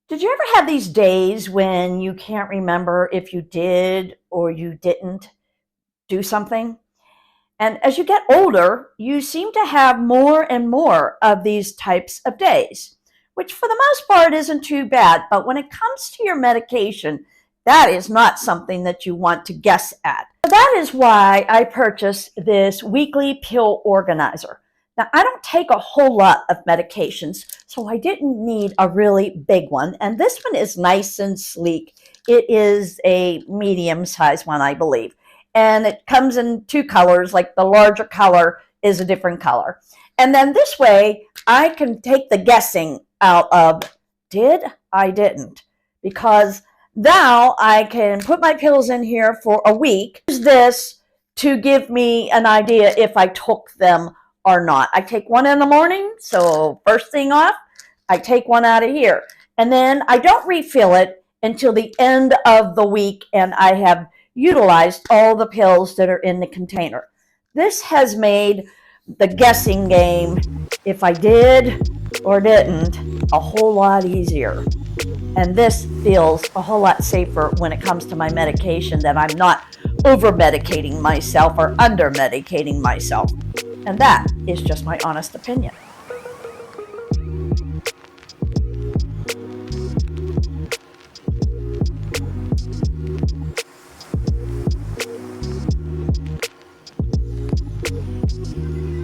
Did you ever have these days when you can't remember if you did or you didn't do something? And as you get older, you seem to have more and more of these types of days, which for the most part isn't too bad. But when it comes to your medication, that is not something that you want to guess at. That is why I purchased this weekly pill organizer. Now, I don't take a whole lot of medications, so I didn't need a really big one. And this one is nice and sleek. It is a medium size one, I believe. And it comes in two colors, like the larger color is a different color. And then this way, I can take the guessing out of did I didn't, because now I can put my pills in here for a week. Use this to give me an idea if I took them or not. I take one in the morning, so first thing off, I take one out of here. And then I don't refill it until the end of the week, and I have utilized all the pills that are in the container. This has made the guessing game, if I did or didn't, a whole lot easier. And this feels a whole lot safer when it comes to my medication, that I'm not over medicating myself or under medicating myself. And that is just my honest opinion.